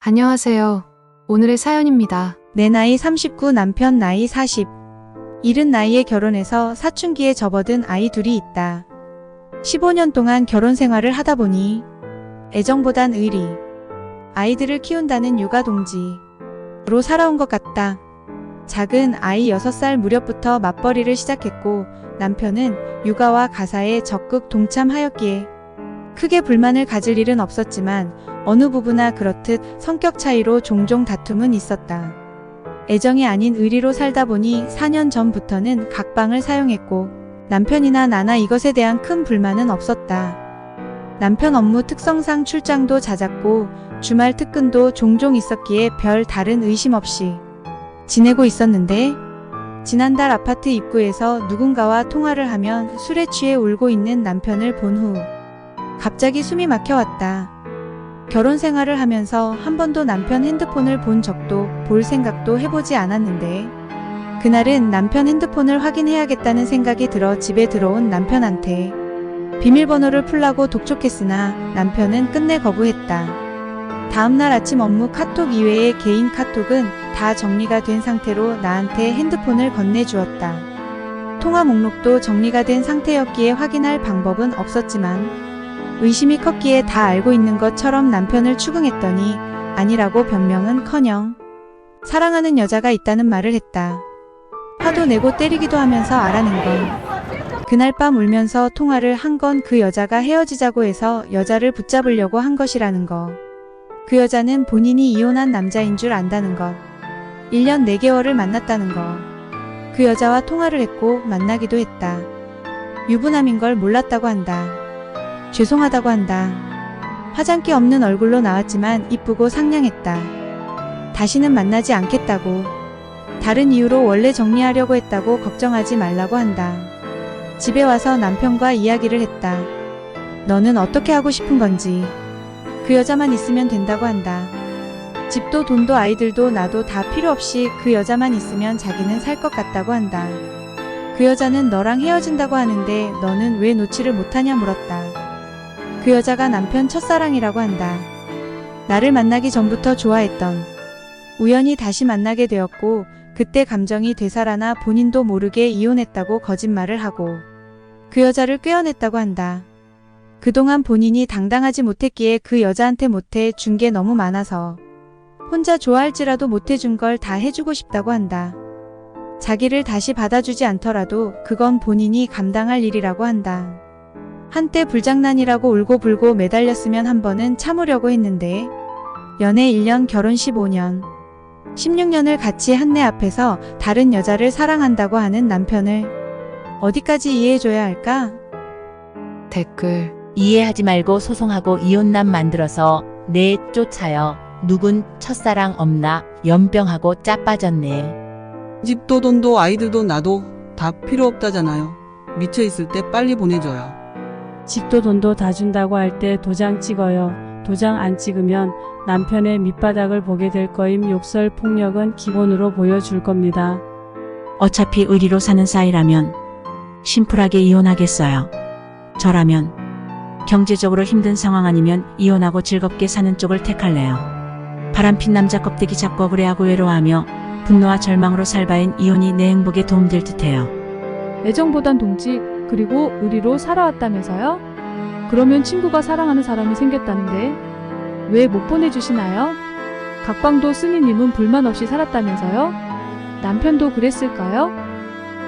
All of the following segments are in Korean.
안녕하세요. 오늘의 사연입니다. 내 나이 39, 남편 나이 40. 이른 나이에 결혼해서 사춘기에 접어든 아이 둘이 있다. 15년 동안 결혼 생활을 하다 보니 애정보단 의리, 아이들을 키운다는 육아 동지로 살아온 것 같다. 작은 아이 6살 무렵부터 맞벌이를 시작했고 남편은 육아와 가사에 적극 동참하였기에 크게 불만을 가질 일은 없었지만 어느 부부나 그렇듯 성격 차이로 종종 다툼은 있었다. 애정이 아닌 의리로 살다 보니 4년 전부터는 각방을 사용했고 남편이나 나나 이것에 대한 큰 불만은 없었다. 남편 업무 특성상 출장도 잦았고 주말 특근도 종종 있었기에 별 다른 의심 없이 지내고 있었는데 지난달 아파트 입구에서 누군가와 통화를 하면 술에 취해 울고 있는 남편을 본 후 갑자기 숨이 막혀왔다. 결혼 생활을 하면서 한 번도 남편 핸드폰을 본 적도 볼 생각도 해보지 않았는데 그날은 남편 핸드폰을 확인해야겠다는 생각이 들어 집에 들어온 남편한테 비밀번호를 풀라고 독촉했으나 남편은 끝내 거부했다. 다음날 아침 업무 카톡 이외의 개인 카톡은 다 정리가 된 상태로 나한테 핸드폰을 건네주었다. 통화 목록도 정리가 된 상태였기에 확인할 방법은 없었지만 의심이 컸기에 다 알고 있는 것처럼 남편을 추궁했더니 아니라고 변명은커녕 사랑하는 여자가 있다는 말을 했다. 화도 내고 때리기도 하면서 알아낸 건 그날 밤 울면서 통화를 한 건 그 여자가 헤어지자고 해서 여자를 붙잡으려고 한 것이라는 거. 그 여자는 본인이 이혼한 남자인 줄 안다는 것. 1년 4개월을 만났다는 거. 그 여자와 통화를 했고 만나기도 했다. 유부남인 걸 몰랐다고 한다. 죄송하다고 한다. 화장기 없는 얼굴로 나왔지만 이쁘고 상냥했다. 다시는 만나지 않겠다고. 다른 이유로 원래 정리하려고 했다고 걱정하지 말라고 한다. 집에 와서 남편과 이야기를 했다. 너는 어떻게 하고 싶은 건지. 그 여자만 있으면 된다고 한다. 집도 돈도 아이들도 나도 다 필요 없이 그 여자만 있으면 자기는 살 것 같다고 한다. 그 여자는 너랑 헤어진다고 하는데 너는 왜 놓지를 못하냐 물었다. 그 여자가 남편 첫사랑이라고 한다. 나를 만나기 전부터 좋아했던. 우연히 다시 만나게 되었고 그때 감정이 되살아나 본인도 모르게 이혼했다고 거짓말을 하고 그 여자를 꿰어냈다고 한다. 그동안 본인이 당당하지 못했기에 그 여자한테 못해 준 게 너무 많아서 혼자 좋아할지라도 못해준 걸 다 해주고 싶다고 한다. 자기를 다시 받아주지 않더라도 그건 본인이 감당할 일이라고 한다. 한때 불장난이라고 울고불고 매달렸으면 한 번은 참으려고 했는데 연애 1년 결혼 15년 16년을 같이 한 내 앞에서 다른 여자를 사랑한다고 하는 남편을 어디까지 이해해줘야 할까? 댓글. 이해하지 말고 소송하고 이혼남 만들어서 내쫓아요. 누군 첫사랑 없나? 연병하고 짜 빠졌네. 집도 돈도 아이들도 나도 다 필요 없다잖아요. 미쳐 있을 때 빨리 보내줘요. 집도 돈도 다 준다고 할 때 도장 찍어요. 도장 안 찍으면 남편의 밑바닥을 보게 될 거임. 욕설 폭력은 기본으로 보여줄 겁니다. 어차피 의리로 사는 사이라면 심플하게 이혼하겠어요. 저라면 경제적으로 힘든 상황 아니면 이혼하고 즐겁게 사는 쪽을 택할래요. 바람핀 남자 껍데기 잡고 억울해하고 외로워하며 분노와 절망으로 살 바엔 이혼이 내 행복에 도움될 듯해요. 애정보단 동지 그리고 의리로 살아왔다면서요? 그러면 친구가 사랑하는 사람이 생겼다는데 왜 못 보내주시나요? 각방도 스미님은 불만 없이 살았다면서요? 남편도 그랬을까요?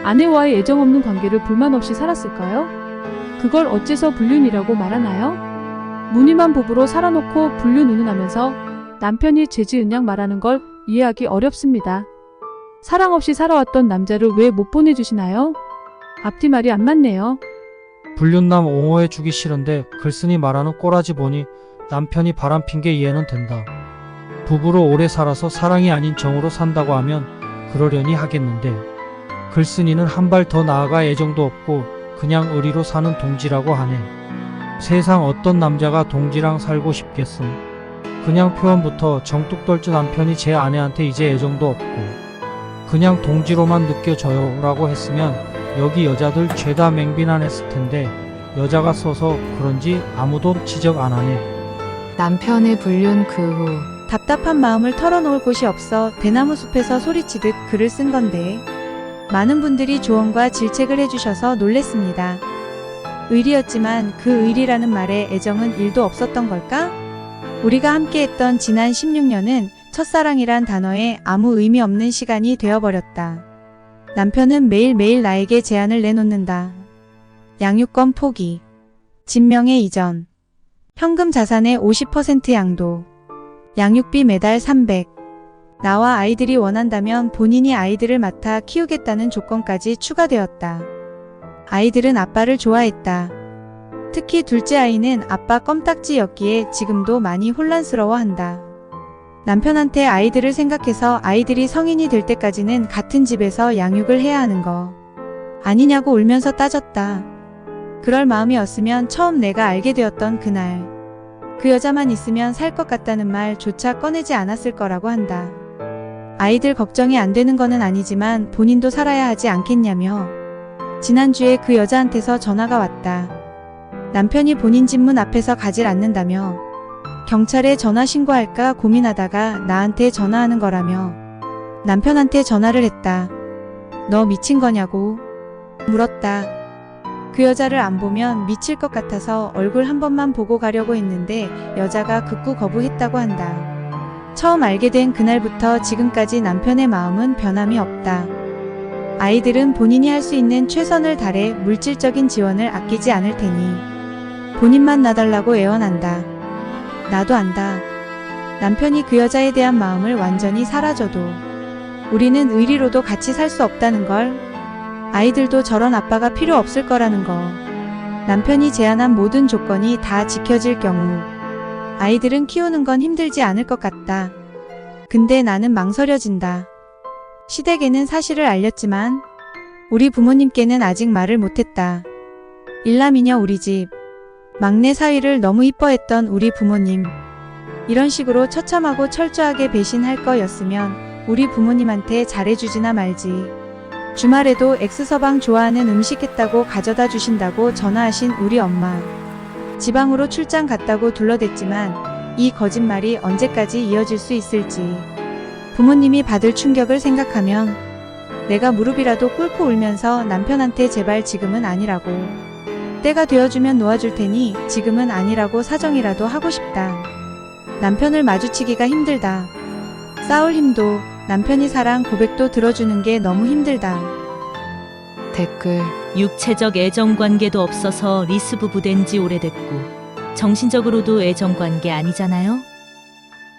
아내와의 애정 없는 관계를 불만 없이 살았을까요? 그걸 어째서 불륜이라고 말하나요? 무늬만 부부로 살아놓고 불륜 운운하면서 남편이 죄지은 양 말하는 걸 이해하기 어렵습니다. 사랑 없이 살아왔던 남자를 왜 못 보내주시나요? 앞뒤 말이 안 맞네요. 불륜남 옹호해주기 싫은데 글쓴이 말하는 꼬라지 보니 남편이 바람핀 게 이해는 된다. 부부로 오래 살아서 사랑이 아닌 정으로 산다고 하면 그러려니 하겠는데 글쓴이는 한 발 더 나아가 애정도 없고 그냥 의리로 사는 동지라고 하네. 세상 어떤 남자가 동지랑 살고 싶겠음. 그냥 표현부터 정뚝 떨지 남편이 제 아내한테 이제 애정도 없고 그냥 동지로만 느껴져요 라고 했으면 여기 여자들 죄다 맹비난했을 텐데 여자가 써서 그런지 아무도 지적 안 하네. 남편의 불륜 그 후 답답한 마음을 털어놓을 곳이 없어 대나무 숲에서 소리치듯 글을 쓴 건데 많은 분들이 조언과 질책을 해주셔서 놀랬습니다. 의리였지만 그 의리라는 말에 애정은 1도 없었던 걸까? 우리가 함께했던 지난 16년은 첫사랑이란 단어에 아무 의미 없는 시간이 되어버렸다. 남편은 매일매일 나에게 제안을 내놓는다. 양육권 포기, 진명의 이전, 현금 자산의 50% 양도, 양육비 매달 300, 나와 아이들이 원한다면 본인이 아이들을 맡아 키우겠다는 조건까지 추가되었다. 아이들은 아빠를 좋아했다. 특히 둘째 아이는 아빠 껌딱지였기에 지금도 많이 혼란스러워한다. 남편한테 아이들을 생각해서 아이들이 성인이 될 때까지는 같은 집에서 양육을 해야 하는 거 아니냐고 울면서 따졌다. 그럴 마음이었으면 처음 내가 알게 되었던 그날 그 여자만 있으면 살 것 같다는 말조차 꺼내지 않았을 거라고 한다. 아이들 걱정이 안 되는 거는 아니지만 본인도 살아야 하지 않겠냐며 지난주에 그 여자한테서 전화가 왔다. 남편이 본인 집 문 앞에서 가질 않는다며 경찰에 전화 신고할까 고민하다가 나한테 전화하는 거라며 남편한테 전화를 했다. 너 미친 거냐고 물었다. 그 여자를 안 보면 미칠 것 같아서 얼굴 한 번만 보고 가려고 했는데 여자가 극구 거부했다고 한다. 처음 알게 된 그날부터 지금까지 남편의 마음은 변함이 없다. 아이들은 본인이 할 수 있는 최선을 다해 물질적인 지원을 아끼지 않을 테니 본인만 놔달라고 애원한다. 나도 안다. 남편이 그 여자에 대한 마음을 완전히 사라져도 우리는 의리로도 같이 살 수 없다는 걸, 아이들도 저런 아빠가 필요 없을 거라는 거, 남편이 제안한 모든 조건이 다 지켜질 경우 아이들은 키우는 건 힘들지 않을 것 같다. 근데 나는 망설여진다. 시댁에는 사실을 알렸지만 우리 부모님께는 아직 말을 못했다. 일남이녀 우리 집, 막내 사위를 너무 이뻐했던 우리 부모님. 이런 식으로 처참하고 철저하게 배신할 거였으면 우리 부모님한테 잘해주지나 말지. 주말에도 엑스서방 좋아하는 음식 했다고 가져다 주신다고 전화하신 우리 엄마. 지방으로 출장 갔다고 둘러댔지만 이 거짓말이 언제까지 이어질 수 있을지. 부모님이 받을 충격을 생각하면 내가 무릎이라도 꿇고 울면서 남편한테 제발 지금은 아니라고, 때가 되어주면 놓아줄 테니 지금은 아니라고 사정이라도 하고 싶다. 남편을 마주치기가 힘들다. 싸울 힘도, 남편이 사랑 고백도 들어주는 게 너무 힘들다. 댓글 육체적 애정관계도 없어서 리스 부부 된 지 오래됐고 정신적으로도 애정관계 아니잖아요?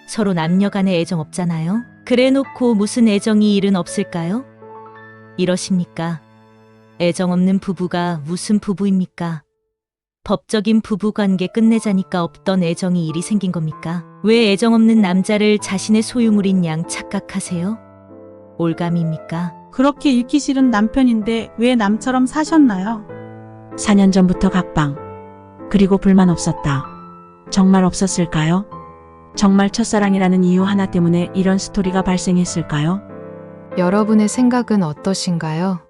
서로 남녀간에 애정 없잖아요? 그래 놓고 무슨 애정이 일은 없을까요? 이러십니까? 애정 없는 부부가 무슨 부부입니까? 법적인 부부관계 끝내자니까 없던 애정이 일이 생긴 겁니까? 왜 애정 없는 남자를 자신의 소유물인 양 착각하세요? 올감입니까? 그렇게 잃기 싫은 남편인데 왜 남처럼 사셨나요? 4년 전부터 각방. 그리고 불만 없었다. 정말 없었을까요? 정말 첫사랑이라는 이유 하나 때문에 이런 스토리가 발생했을까요? 여러분의 생각은 어떠신가요?